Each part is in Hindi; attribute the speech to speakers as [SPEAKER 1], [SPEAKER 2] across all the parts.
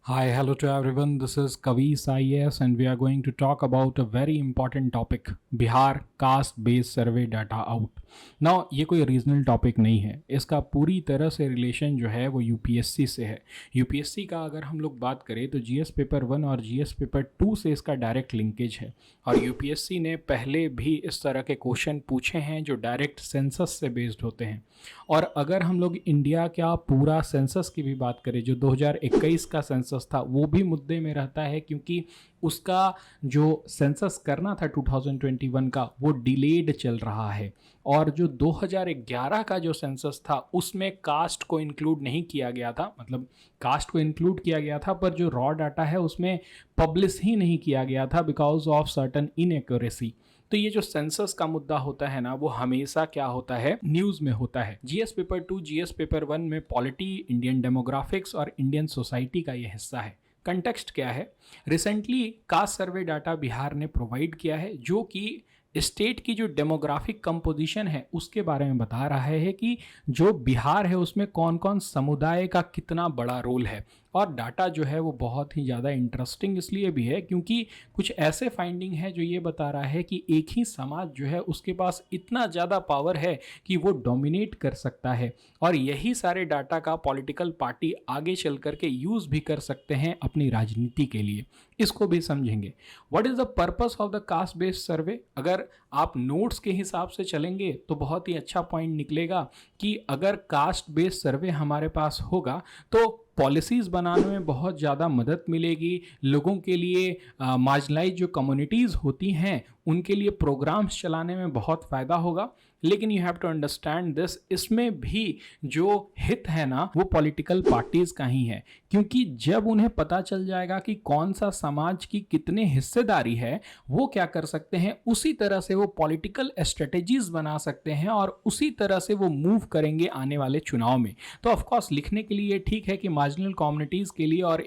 [SPEAKER 1] Hi, hello to everyone. This is Kavis IAS, and we are going to talk about a very important topic, Bihar caste based survey data out. Now, ये कोई रीजनल टॉपिक नहीं है, इसका पूरी तरह से रिलेशन जो है वो यूपीएससी से है। यूपीएससी का अगर हम लोग बात करें तो जीएस पेपर 1 और जीएस पेपर 2 से इसका डायरेक्ट लिंकेज है, और यूपीएससी ने पहले भी इस तरह के क्वेश्चन पूछे हैं जो डायरेक्ट सेंसस से बेस्ड होते हैं। और अगर हम लोग इंडिया का पूरा सेंसस की भी बात करें, जो 2021 का सेंसस था, वो भी मुद्दे में रहता है, क्योंकि उसका जो सेंसस करना था 2021 का वो डिलेड चल रहा है। और जो 2011 का जो सेंसस था उसमें कास्ट को इंक्लूड नहीं किया गया था, मतलब कास्ट को इंक्लूड किया गया था पर जो रॉ डाटा है उसमें पब्लिश ही नहीं किया गया था बिकॉज ऑफ सर्टन इनएक्यूरेसी। तो ये जो सेंसस का मुद्दा होता है ना, वो हमेशा क्या होता है, न्यूज में होता है। जीएस पेपर 2, जीएस पेपर 1 में पॉलिटी, इंडियन डेमोग्राफिक्स और इंडियन सोसाइटी का ये हिस्सा है। कंटेक्स्ट क्या है, रिसेंटली कास्ट सर्वे डाटा बिहार ने प्रोवाइड किया है जो कि स्टेट की जो डेमोग्राफिक कंपोजिशन है उसके बारे में बता रहा है कि जो बिहार है उसमें कौन कौन समुदाय का कितना बड़ा रोल है। और डाटा जो है वो बहुत ही ज़्यादा इंटरेस्टिंग इसलिए भी है क्योंकि कुछ ऐसे फाइंडिंग है जो ये बता रहा है कि एक ही समाज जो है उसके पास इतना ज़्यादा पावर है कि वो डोमिनेट कर सकता है, और यही सारे डाटा का पॉलिटिकल पार्टी आगे चल करके यूज़ भी कर सकते हैं अपनी राजनीति के लिए। इसको भी समझेंगे। What is the purpose of the caste based सर्वे। अगर आप नोट्स के हिसाब से चलेंगे तो बहुत ही अच्छा पॉइंट निकलेगा कि अगर कास्ट बेस्ड सर्वे हमारे पास होगा तो पॉलिसीज़ बनाने में बहुत ज़्यादा मदद मिलेगी। लोगों के लिए मार्जिनलाइज जो कम्युनिटीज़ होती हैं उनके लिए प्रोग्राम्स चलाने में बहुत फ़ायदा होगा। लेकिन you have to understand this, इसमें भी जो हित है ना वो पॉलिटिकल पार्टीज़ का ही है, क्योंकि जब उन्हें पता चल जाएगा कि कौन सा समाज की कितने हिस्सेदारी है, वो क्या कर सकते हैं, उसी तरह से वो पॉलिटिकल स्ट्रेटेजीज बना सकते हैं और उसी तरह से वो मूव करेंगे आने वाले चुनाव में। तो ऑफकोर्स लिखने के लिए ठीक है कि मार्जिनल कम्युनिटीज़ के लिए और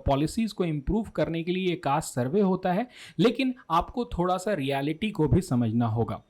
[SPEAKER 1] पॉलिसीज़ को इम्प्रूव करने के लिए ये कास्ट सर्वे होता है, लेकिन आपको थोड़ा सा रियलिटी को भी समझना होगा।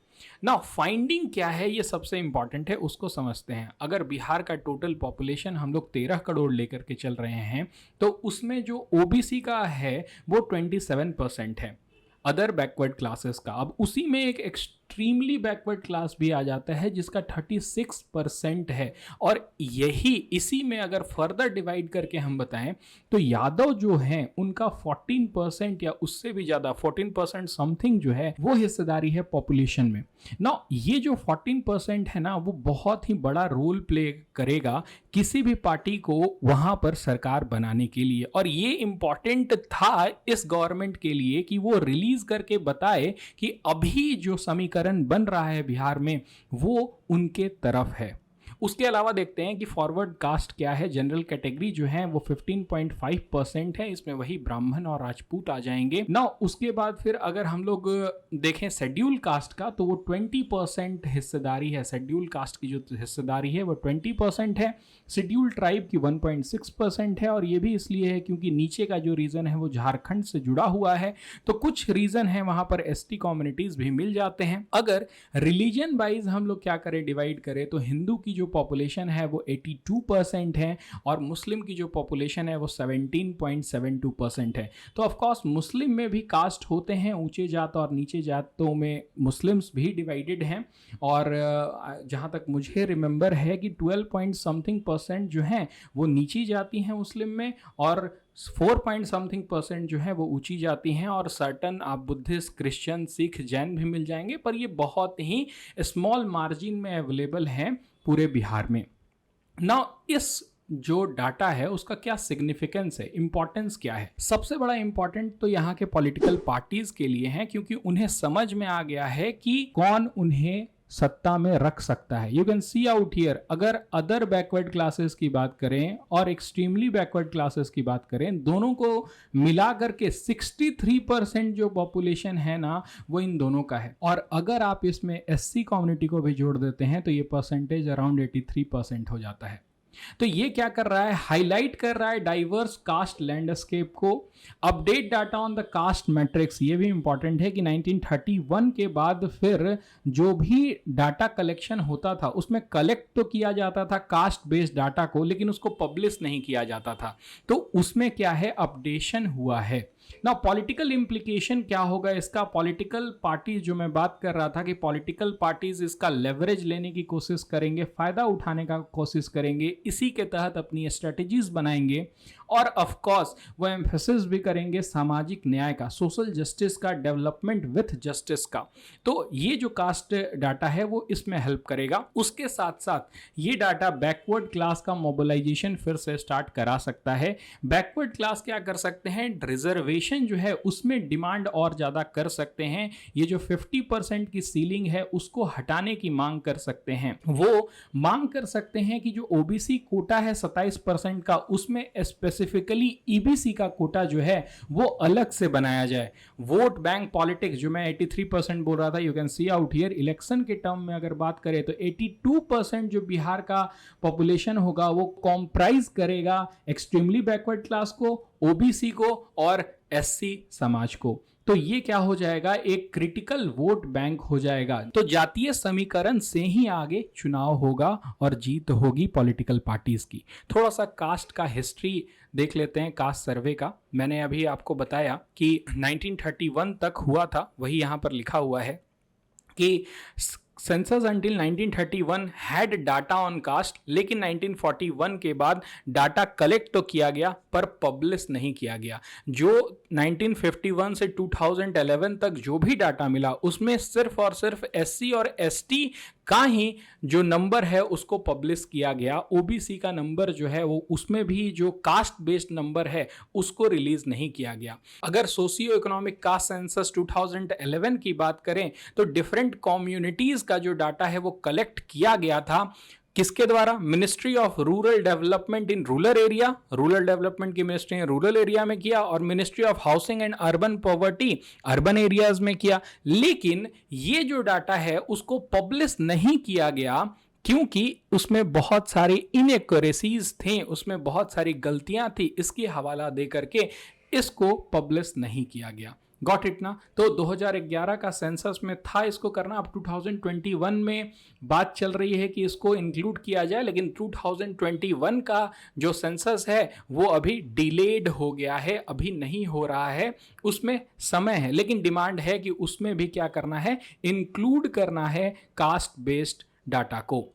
[SPEAKER 1] ना फाइंडिंग क्या है ये सबसे इंपॉर्टेंट है, उसको समझते हैं। अगर बिहार का टोटल पॉपुलेशन हम लोग 13 करोड़ लेकर के चल रहे हैं तो उसमें जो ओबीसी का है वो 27% है, अदर बैकवर्ड क्लासेस का। अब उसी में एक एक्सट्रीमली बैकवर्ड क्लास भी आ जाता है जिसका 36% है, और यही इसी में अगर फर्दर डिवाइड करके हम बताएं तो यादव जो हैं उनका 14% या उससे भी ज़्यादा 14% समथिंग जो है वो हिस्सेदारी है पॉपुलेशन में। ना ये जो 14% है ना वो बहुत ही बड़ा रोल प्ले करेगा किसी भी पार्टी को वहां पर सरकार बनाने के लिए, और ये इंपॉर्टेंट था इस गवर्नमेंट के लिए कि वो रिलीज करके बताए कि अभी जो समीकरण बन रहा है बिहार में वो उनके तरफ है। उसके अलावा देखते हैं कि फॉरवर्ड कास्ट क्या है। जनरल कैटेगरी जो है वो 15.5% है, इसमें वही ब्राह्मण और राजपूत आ जाएंगे ना। उसके बाद फिर अगर हम लोग देखें शेड्यूल कास्ट का तो वो 20% हिस्सेदारी है। शेड्यूल कास्ट की जो हिस्सेदारी है वो 20% है। शेड्यूल ट्राइब की 1.6% है, और ये भी इसलिए है क्योंकि नीचे का जो रीजन है वो झारखंड से जुड़ा हुआ है, तो कुछ रीजन है वहां पर एसटी कम्युनिटीज भी मिल जाते हैं। अगर रिलीजन वाइज हम लोग क्या करें, डिवाइड करें, तो हिंदू की जो पॉपुलेशन है वो 82% है और मुस्लिम की जो पॉपुलेशन है वो 17.72% है। तो ऑफ कोर्स मुस्लिम में भी कास्ट होते हैं, ऊंचे जात और नीचे जातों में मुस्लिम्स भी डिवाइडेड हैं, और जहां तक मुझे रिमेंबर है कि 12% जो हैं वो नीची जाती हैं मुस्लिम में, और 4% जो है वो ऊंची जाती हैं, और सर्टन आप बुद्धिस्ट, क्रिश्चियन, सिख, जैन भी मिल जाएंगे, पर ये बहुत ही स्मॉल मार्जिन में अवेलेबल हैं पूरे बिहार में। ना इस जो डाटा है उसका क्या सिग्निफिकेंस है, इंपॉर्टेंस क्या है। सबसे बड़ा इंपॉर्टेंट तो यहाँ के पॉलिटिकल पार्टीज के लिए है, क्योंकि उन्हें समझ में आ गया है कि कौन उन्हें सत्ता में रख सकता है। You can see out here, अगर अदर बैकवर्ड क्लासेस की बात करें और एक्सट्रीमली बैकवर्ड क्लासेस की बात करें, दोनों को मिला करके 63% जो पॉपुलेशन है ना वो इन दोनों का है, और अगर आप इसमें एससी कम्युनिटी को भी जोड़ देते हैं तो ये परसेंटेज अराउंड 83% हो जाता है। तो ये क्या कर रहा है, हाईलाइट कर रहा है डाइवर्स कास्ट लैंडस्केप को। Update data on the caste matrix, ये भी इंपॉर्टेंट है कि 1931 के बाद फिर जो भी डाटा कलेक्शन होता था उसमें कलेक्ट तो किया जाता था कास्ट बेस्ड डाटा को, लेकिन उसको पब्लिश नहीं किया जाता था। तो उसमें क्या है, अपडेशन हुआ है ना। पॉलिटिकल इंप्लीकेशन क्या होगा इसका, पॉलिटिकल पार्टी जो मैं बात कर रहा था कि पॉलिटिकल पार्टीज इसका लेवरेज लेने की कोशिश करेंगे, फायदा उठाने का कोशिश करेंगे, इसी के तहत अपनी स्ट्रेटजीज बनाएंगे और ऑफ कोर्स वो एम्फेसिस भी करेंगे सामाजिक न्याय का, सोशल जस्टिस का, डेवलपमेंट विथ जस्टिस का। तो ये जो कास्ट डाटा है वो इसमें हेल्प करेगा। उसके साथ साथ ये डाटा बैकवर्ड क्लास का मोबिलाइजेशन फिर से स्टार्ट करा सकता है। बैकवर्ड क्लास क्या कर सकते हैं, रिजर्वेशन जो है उसमें डिमांड और ज़्यादा कर सकते हैं। ये जो 50% की सीलिंग है उसको हटाने की मांग कर सकते हैं। वो मांग कर सकते हैं कि जो ओबीसी कोटा है 27% का, उसमें स्पेसिफिकली ईबीसी का कोटा जो है वो अलग से बनाया जाए। वोट बैंक पॉलिटिक्स जो मैं 83% बोल रहा था, you can see out here, election के टर्म में अगर बात करें तो 82% जो बिहार का पॉपुलेशन होगा वो कॉम्प्राइज करेगा एक्सट्रीमली बैकवर्ड क्लास को, ओबीसी को और एससी समाज को। तो ये क्या हो जाएगा, एक क्रिटिकल वोट बैंक हो जाएगा। तो जातीय समीकरण से ही आगे चुनाव होगा और जीत होगी पॉलिटिकल पार्टीज की। थोड़ा सा कास्ट का हिस्ट्री देख लेते हैं, कास्ट सर्वे का। मैंने अभी आपको बताया कि 1931 तक हुआ था, वही यहाँ पर लिखा हुआ है कि census until 1931 had data on caste, लेकिन 1941 के बाद डाटा कलेक्ट तो किया गया पर पब्लिश नहीं किया गया। जो 1951 से 2011 तक जो भी डाटा मिला उसमें सिर्फ और सिर्फ एससी और एसटी का ही जो नंबर है उसको पब्लिश किया गया। ओबीसी का नंबर जो है वो उसमें भी जो कास्ट बेस्ड नंबर है उसको रिलीज नहीं किया गया। अगर सोशियो इकोनॉमिक कास्ट सेंसस 2011 की बात करें तो डिफरेंट कम्युनिटीज का जो डाटा है वो कलेक्ट किया गया था। किसके द्वारा, ministry of rural development in rural area, rural development की मिनिस्ट्री रूरल एरिया में किया, और ministry of housing and urban poverty urban areas में किया। लेकिन ये जो डाटा है उसको पब्लिश नहीं किया गया क्योंकि उसमें बहुत सारी इनएक्यूरेसीज थे, उसमें बहुत सारी गलतियां थी। इसकी हवाला दे करके इसको पब्लिश नहीं किया गया। गॉट इट ना। तो 2011 का सेंसस में था इसको करना, अब 2021 में बात चल रही है कि इसको इंक्लूड किया जाए, लेकिन 2021 का जो सेंसस है वो अभी डिलेड हो गया है, अभी नहीं हो रहा है, उसमें समय है, लेकिन डिमांड है कि उसमें भी क्या करना है, इंक्लूड करना है कास्ट बेस्ड डाटा को।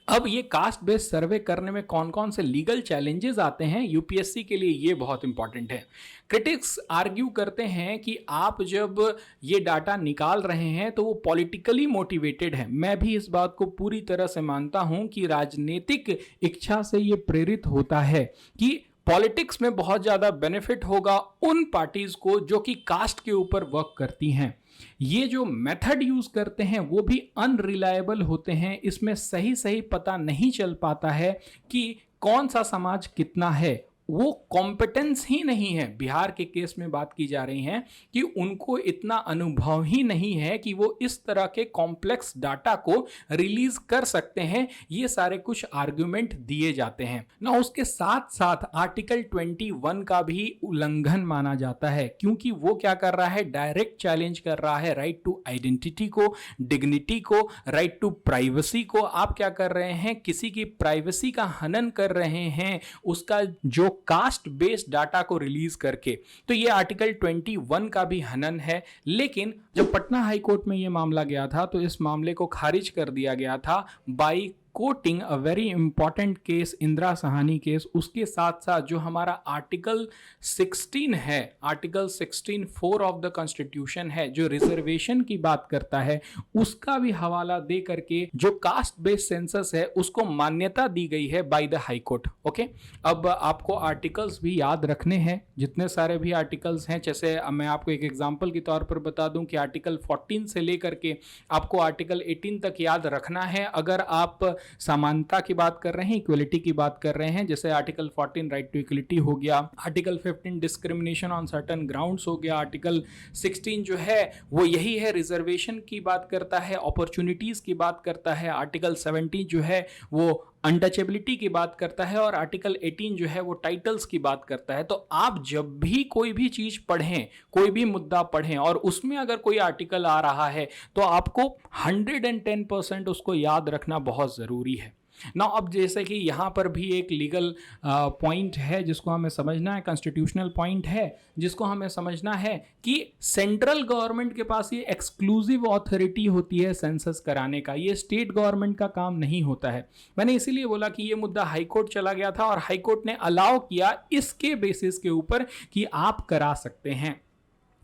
[SPEAKER 1] अब ये कास्ट बेस्ड सर्वे करने में कौन कौन से लीगल चैलेंजेस आते हैं यूपीएससी के लिए, ये बहुत इंपॉर्टेंट है। क्रिटिक्स आर्ग्यू करते हैं कि आप जब ये डाटा निकाल रहे हैं तो वो पॉलिटिकली मोटिवेटेड है। मैं भी इस बात को पूरी तरह से मानता हूं कि राजनीतिक इच्छा से ये प्रेरित होता है कि पॉलिटिक्स में बहुत ज़्यादा बेनिफिट होगा उन पार्टीज को जो कि कास्ट के ऊपर वर्क करती हैं। ये जो मेथड यूज करते हैं वो भी अनरिलायबल होते हैं, इसमें सही सही पता नहीं चल पाता है कि कौन सा समाज कितना है, वो कॉम्पिटेंस ही नहीं है। बिहार के केस में बात की जा रही है कि उनको इतना अनुभव ही नहीं है कि वो इस तरह के कॉम्प्लेक्स डाटा को रिलीज कर सकते हैं। ये सारे कुछ आर्गुमेंट दिए जाते हैं ना। उसके साथ साथ आर्टिकल 21 का भी उल्लंघन माना जाता है, क्योंकि वो क्या कर रहा है, डायरेक्ट चैलेंज कर रहा है राइट टू आइडेंटिटी को, डिग्निटी को, राइट टू प्राइवेसी को। आप क्या कर रहे हैं, किसी की प्राइवेसी का हनन कर रहे हैं, उसका जो कास्ट बेस्ड डाटा को रिलीज करके। तो ये आर्टिकल 21 का भी हनन है। लेकिन जब पटना हाई कोर्ट में ये मामला गया था तो इस मामले को खारिज कर दिया गया था by coating a very important case, Indira Sahani case. उसके साथ साथ जो हमारा आर्टिकल 16 है, आर्टिकल 16(4) ऑफ द कॉन्स्टिट्यूशन है, जो रिजर्वेशन की बात करता है, उसका भी हवाला दे करके जो कास्ट बेस्ड सेंसस है उसको मान्यता दी गई है by the high court. Okay, अब आपको आर्टिकल्स भी याद रखने हैं, जितने सारे भी आर्टिकल्स हैं। जैसे मैं आपको एक एग्जांपल के तौर पर बता दूं कि आर्टिकल 14 से लेकर के आपको आर्टिकल 18 तक याद रखना है। अगर आप समानता की बात कर रहे हैं, इक्वलिटी की बात कर रहे हैं, जैसे आर्टिकल 14 राइट टू इक्वलिटी हो गया, article 15 discrimination on certain grounds हो गया, आर्टिकल 16 जो है वो यही है, रिजर्वेशन की बात करता है, अपॉर्चुनिटीज की बात करता है, आर्टिकल 17 जो है वो अनटचेबिलिटी की बात करता है और आर्टिकल 18 जो है वो टाइटल्स की बात करता है। तो आप जब भी कोई भी चीज पढ़ें, कोई भी मुद्दा पढ़ें और उसमें अगर कोई आर्टिकल आ रहा है तो आपको 110% उसको याद रखना बहुत जरूरी है ना। अब जैसे कि यहाँ पर भी एक लीगल पॉइंट है जिसको हमें समझना है, कॉन्स्टिट्यूशनल पॉइंट है जिसको हमें समझना है कि सेंट्रल गवर्नमेंट के पास ये एक्सक्लूसिव ऑथोरिटी होती है सेंसस कराने का, ये स्टेट गवर्नमेंट का काम नहीं होता है। मैंने इसीलिए बोला कि ये मुद्दा हाईकोर्ट चला गया था और हाईकोर्ट ने अलाउ किया इसके बेसिस के ऊपर कि आप करा सकते हैं।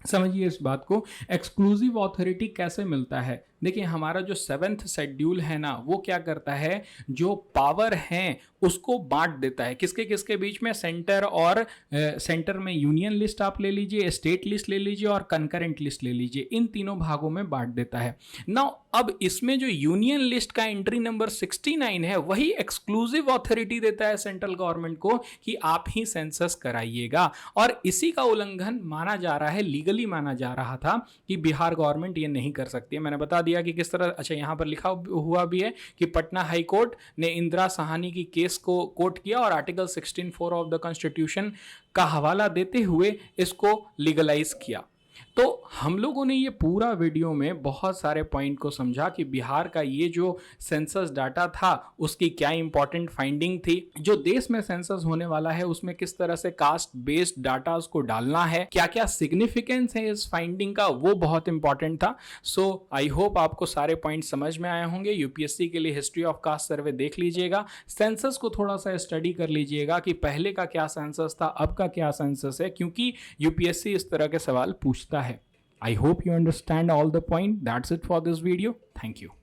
[SPEAKER 1] समझिए इस बात को, एक्सक्लूसिव ऑथोरिटी कैसे मिलता है। देखिए हमारा जो 7th शेड्यूल है ना, वो क्या करता है, जो पावर हैं उसको बांट देता है किसके किसके बीच में, सेंटर और सेंटर में यूनियन लिस्ट आप ले लीजिए, स्टेट लिस्ट ले लीजिए और कंकरेंट लिस्ट ले लीजिए, इन तीनों भागों में बांट देता है ना। अब इसमें जो यूनियन लिस्ट का एंट्री नंबर 69 है वही एक्सक्लूसिव ऑथोरिटी देता है सेंट्रल गवर्नमेंट को कि आप ही सेंसस कराइएगा। और इसी का उल्लंघन माना जा रहा है, लीगली माना जा रहा था कि बिहार गवर्नमेंट ये नहीं कर सकती है। मैंने बता दिया कि किस तरह। अच्छा, यहां पर लिखा हुआ भी है कि पटना हाई कोर्ट ने इंदिरा साहनी की केस को कोट किया और आर्टिकल 16(4) ऑफ द कॉन्स्टिट्यूशन का हवाला देते हुए इसको लीगलाइज किया। तो हम लोगों ने ये पूरा वीडियो में बहुत सारे पॉइंट को समझा कि बिहार का ये जो सेंसस डाटा था उसकी क्या इंपॉर्टेंट फाइंडिंग थी, जो देश में सेंसस होने वाला है उसमें किस तरह से कास्ट बेस्ड डाटा उसको डालना है, क्या क्या सिग्निफिकेंस है इस फाइंडिंग का, वो बहुत इंपॉर्टेंट था। सो आई होप आपको सारे पॉइंट समझ में आए होंगे। यूपीएससी के लिए हिस्ट्री ऑफ कास्ट सर्वे देख लीजिएगा, सेंसस को थोड़ा सा स्टडी कर लीजिएगा कि पहले का क्या सेंसस था, अब का क्या सेंसस है, क्योंकि यूपीएससी इस तरह के सवाल पूछता है। I hope you understand all the point. That's it for this video. Thank you.